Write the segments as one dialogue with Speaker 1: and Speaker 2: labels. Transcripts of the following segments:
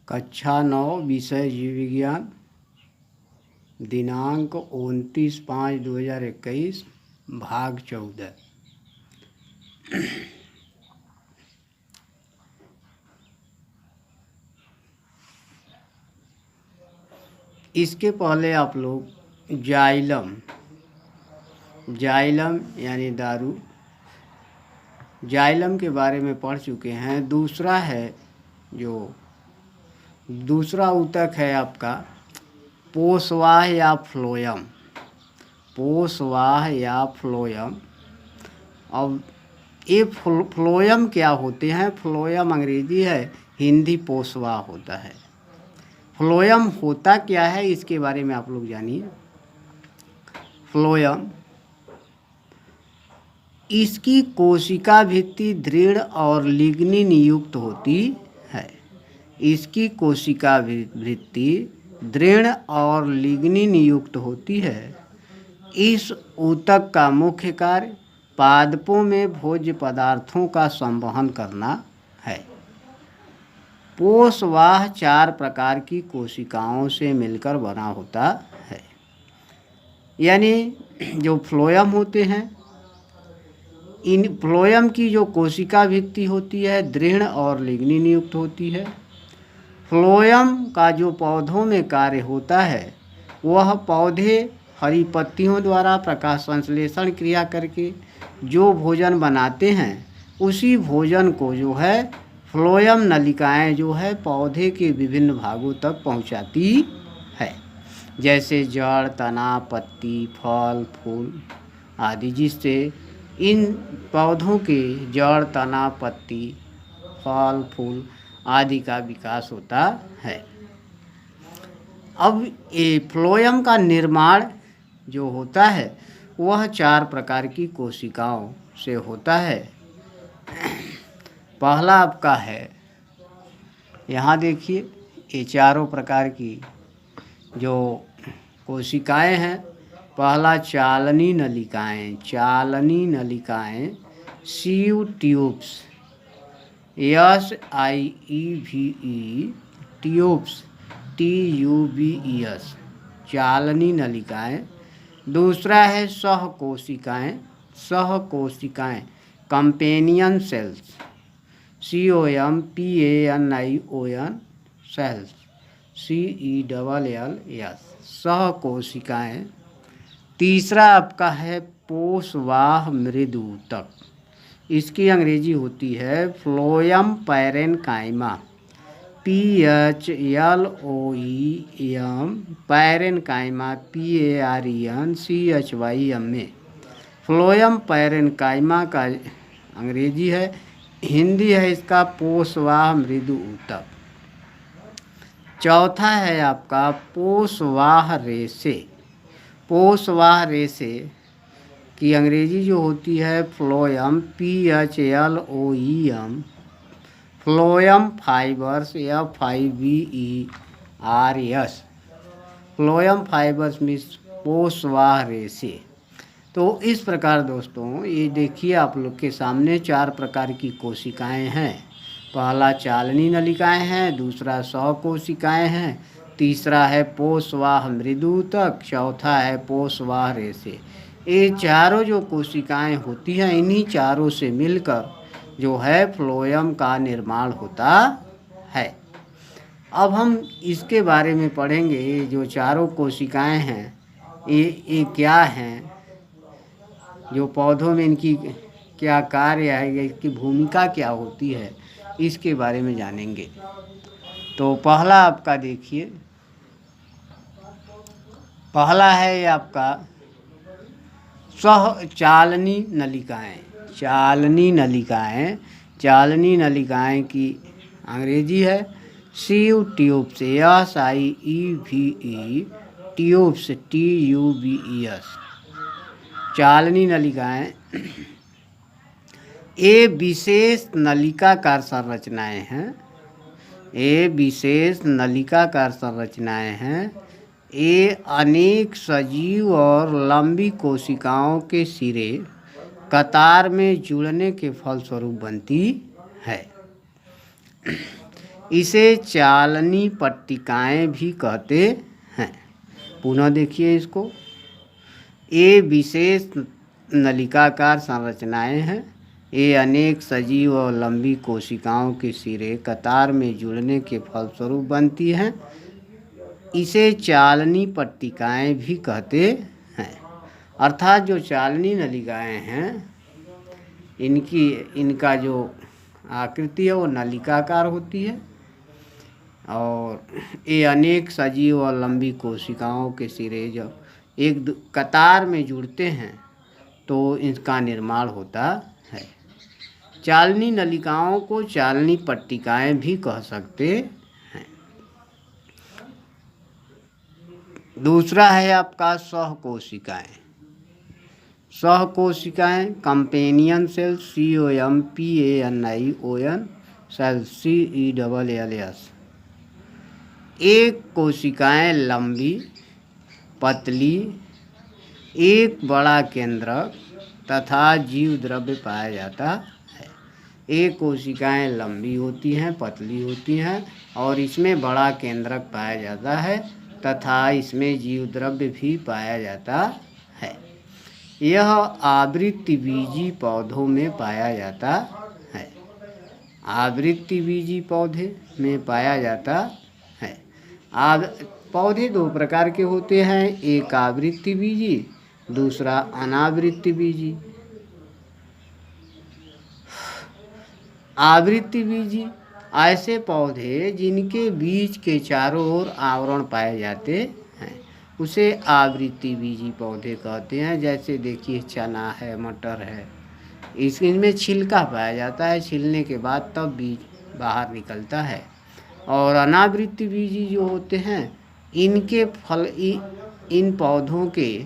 Speaker 1: कक्षा 9 विषय जीव विज्ञान, दिनांक 29/5/2021, भाग 14। इसके पहले आप लोग जाइलम यानी दारू, जाइलम के बारे में पढ़ चुके हैं। दूसरा है जो दूसरा ऊतक है आपका पोषवाह या फ्लोयम। अब ये फ्लोयम क्या होते हैं? फ्लोयम अंग्रेजी है, हिंदी पोषवाह होता है। फ्लोयम होता क्या है इसके बारे में आप लोग जानिए। फ्लोयम, इसकी कोशिका भित्ति दृढ़ और लिग्निन युक्त होती है। इसकी कोशिका भित्ति दृढ़ और लिग्निन युक्त होती है। इस ऊतक का मुख्य कार्य पादपों में भोज्य पदार्थों का संवहन करना है। पोषवाह 4 प्रकार की कोशिकाओं से मिलकर बना होता है। यानी जो फ्लोयम होते हैं, इन फ्लोयम की जो कोशिका भित्ति होती है दृढ़ और लिग्निन युक्त होती है। फ्लोयम का जो पौधों में कार्य होता है वह पौधे हरी पत्तियों द्वारा प्रकाश संश्लेषण क्रिया करके जो भोजन बनाते हैं उसी भोजन को जो है फ्लोयम नलिकाएं जो है पौधे के विभिन्न भागों तक पहुंचाती है, जैसे जड़, तना, पत्ती, फल, फूल आदि, जिससे इन पौधों के जड़, तना, पत्ती, फल, फूल आदि का विकास होता है। अब ये फ्लोयम का निर्माण जो होता है वह 4 प्रकार की कोशिकाओं से होता है। पहला आपका है, यहाँ देखिए, ये चारों प्रकार की जो कोशिकाएं हैं। पहला चालनी नलिकाएं sieve tubes, SIEVE tubes, TUBES, चालनी नलिकाएं। दूसरा है सहकोशिकाएं companion cells, COMPANION cells, CELLS, सहकोशिकाएं। तीसरा आपका है पोषवाह मृद ऊतक, इसकी अंग्रेजी होती है phloem parenchyma, PHLOEM, parenchyma PARENCHYMA। Phloem parenchyma का अंग्रेजी है, हिंदी है इसका पोषवाह मृद ऊतक। चौथा है आपका पोषवाह रेशे की अंग्रेजी जो होती है phloem PHLOEM, phloem fibres FIBERS, phloem fibres means पोषवाह रेशे। तो इस प्रकार दोस्तों ये देखिए आप लोग के सामने 4 प्रकार की कोशिकाएं हैं। पहला चालनी नलिकाएं हैं, दूसरा सहकोशिकाएं हैं, तीसरा है पोषवाह मृद ऊतक, चौथा है पोषवाह रेशे। ये चारों जो कोशिकाएं होती हैं इन्हीं चारों से मिलकर जो है फ्लोयम का निर्माण होता है। अब हम इसके बारे में पढ़ेंगे। ये जो चारों कोशिकाएं हैं ये क्या हैं, जो पौधों में इनकी क्या कार्य है, इसकी भूमिका क्या होती है, इसके बारे में जानेंगे। तो पहला आपका देखिए, पहला है ये आपका चालनी नलिकाएं की अंग्रेजी है सीव ट्यूब्स, SIEVE ट्यूब्स, TUBES, चालनी नलिकाएं। ये विशेष नलिकाकार संरचनाएं हैं। ये अनेक सजीव और लंबी कोशिकाओं के सिरे कतार में जुड़ने के फलस्वरूप बनती है। इसे चालनी पट्टिकाएं भी कहते हैं। पुनः देखिए इसको, ये विशेष नलिकाकार संरचनाएं हैं। ये अनेक सजीव और लंबी कोशिकाओं के सिरे कतार में जुड़ने के फलस्वरूप बनती हैं। इसे चालनी पट्टिकाएं भी कहते हैं। अर्थात जो चालनी नलिकाएं हैं इनका जो आकृति है वो नलिकाकार होती है और ये अनेक सजीव और लंबी कोशिकाओं के सिरे जब एक कतार में जुड़ते हैं तो इसका निर्माण होता है। चालनी नलिकाओं को चालनी पट्टिकाएं भी कह सकते हैं। दूसरा है आपका सहकोशिकाएं। सहकोशिकाएं companion cell COMPANION cell CELLS। एक कोशिकाएं लंबी, पतली, एक बड़ा केंद्रक तथा जीव द्रव्य पाया जाता है। एक कोशिकाएं लंबी होती हैं, पतली होती हैं और इसमें बड़ा केंद्रक पाया जाता है तथा इसमें जीव द्रव्य भी पाया जाता है। यह आवृत्तिबीजी पौधों में पाया जाता है। आवृत्तिबीजी पौधे में पाया जाता है। पौधे दो प्रकार के होते हैं, एक आवृत्तिबीजी, दूसरा अनावृत्तिबीजी। आवृत्तिबीजी ऐसे पौधे जिनके बीज के चारों ओर आवरण पाए जाते हैं उसे आवृत्तिबीजी पौधे कहते हैं। जैसे देखिए चना है, मटर है, इनमें छिलका पाया जाता है, छिलने के बाद तब बीज बाहर निकलता है। और अनावृत्तिबीजी जो होते हैं इनके फल इन पौधों के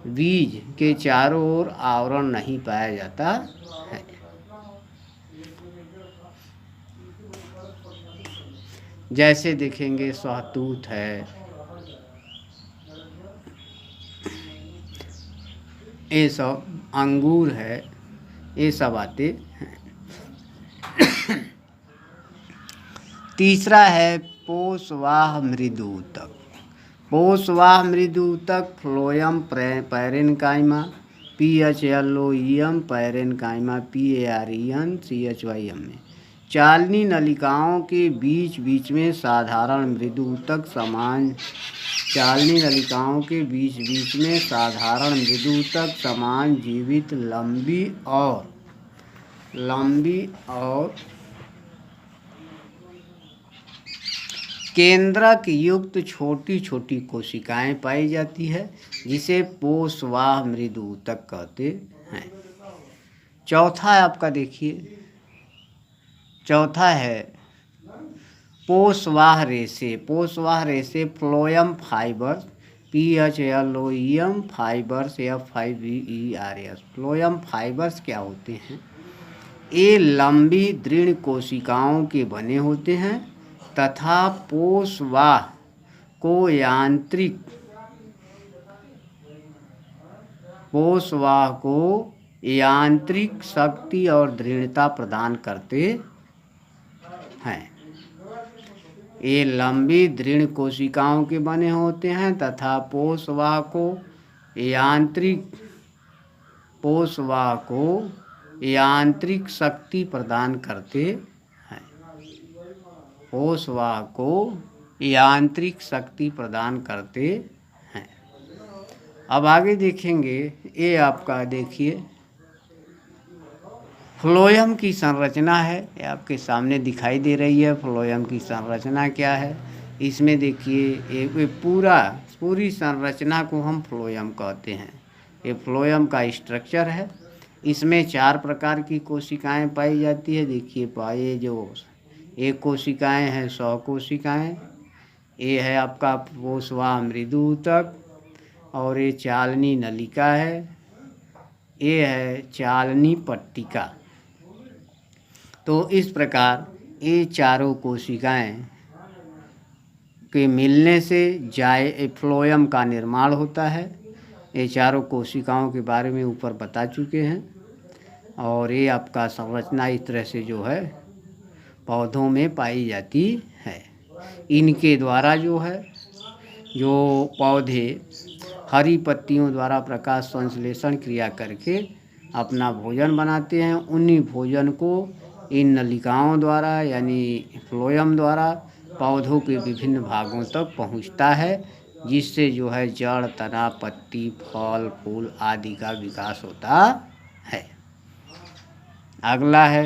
Speaker 1: बीज के चारों ओर आवरण नहीं पाया जाता है। जैसे देखेंगे सहतूत है, ये सब अंगूर है, ये सब आते हैं। तीसरा है पोषवाह मृदूतक। पोषवाह मृदूतक phloem parenchyma PHLOEM parenchyma PAREN CHYM में चालनी नलिकाओं के बीच बीच में साधारण मृदूतक समान चालनी नलिकाओं के बीच बीच में साधारण मृदूतक समान जीवित लंबी और केंद्रक युक्त छोटी छोटी कोशिकाएं पाई जाती है जिसे पोषवाह मृदूतक कहते हैं। चौथा है आपका, देखिए चौथा है पोषवाह रेशे। पोषवाह रेशे phloem fibres PHLOEM fibres FIBERS। Phloem fibres क्या होते हैं? ये लंबी दृढ़ कोशिकाओं के बने होते हैं तथा पोषवाह को यांत्रिक शक्ति और दृढ़ता प्रदान करते हैं। ये लंबी दृढ़ कोशिकाओं के बने होते हैं तथा पोषवाह को यांत्रिक शक्ति प्रदान करते हैं। पोषवाह को यांत्रिक शक्ति प्रदान करते हैं। अब आगे देखेंगे, ये आपका देखिए फ्लोयम की संरचना है, ये आपके सामने दिखाई दे रही है। फ्लोयम की संरचना क्या है? इसमें देखिए एक पूरी संरचना को हम फ्लोयम कहते हैं। ये फ्लोयम का स्ट्रक्चर है। इसमें 4 प्रकार की कोशिकाएं पाई जाती है। देखिए ये जो एक कोशिकाएं हैं 100 कोशिकाएं, ये है आपका पोषवाह मृदूतक और ये चालनी नलिका है, ये है चालनी पट्टिका। तो इस प्रकार ये चारों कोशिकाएं के मिलने से फ्लोयम का निर्माण होता है। ये चारों कोशिकाओं के बारे में ऊपर बता चुके हैं और ये आपका संरचना इस तरह से जो है पौधों में पाई जाती है। इनके द्वारा जो है जो पौधे हरी पत्तियों द्वारा प्रकाश संश्लेषण क्रिया करके अपना भोजन बनाते हैं। उन्हीं भोजन को इन नलिकाओं द्वारा यानी फ्लोएम द्वारा पौधों के विभिन्न भागों तक पहुंचता है, जिससे जो है जड़, तना, पत्ती, फल, फूल आदि का विकास होता है। अगला है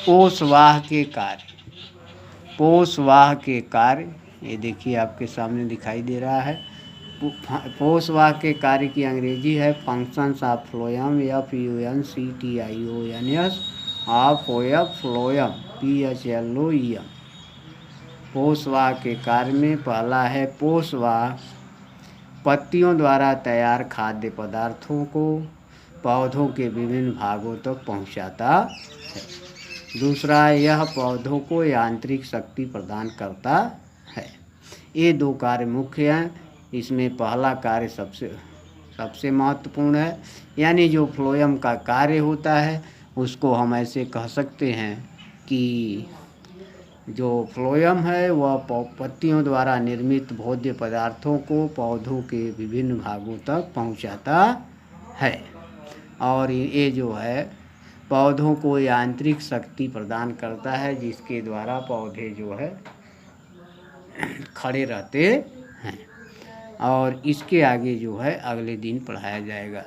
Speaker 1: पोषवाह के कार्य। पोषवाह के कार्य, ये देखिए आपके सामने दिखाई दे रहा है। पोषवाह के कार्य की अंग्रेजी है functions of phloem, FUNCTIONS of phloem, PHLOEM। पोषवाह के कार्य में पहला है पोषवाह पत्तियों द्वारा तैयार खाद्य पदार्थों को पौधों के विभिन्न भागों तक पहुंचाता है। दूसरा, यह पौधों को यांत्रिक शक्ति प्रदान करता है। ये दो कार्य मुख्य हैं। इसमें पहला कार्य सबसे महत्वपूर्ण है, यानी जो फ्लोएम का कार्य होता है उसको हम ऐसे कह सकते हैं कि जो फ्लोएम है वह पत्तियों द्वारा निर्मित भोज्य पदार्थों को पौधों के विभिन्न भागों तक पहुंचाता है, और ये जो है पौधों को यांत्रिक शक्ति प्रदान करता है, जिसके द्वारा पौधे जो है खड़े रहते हैं। और इसके आगे जो है अगले दिन पढ़ाया जाएगा।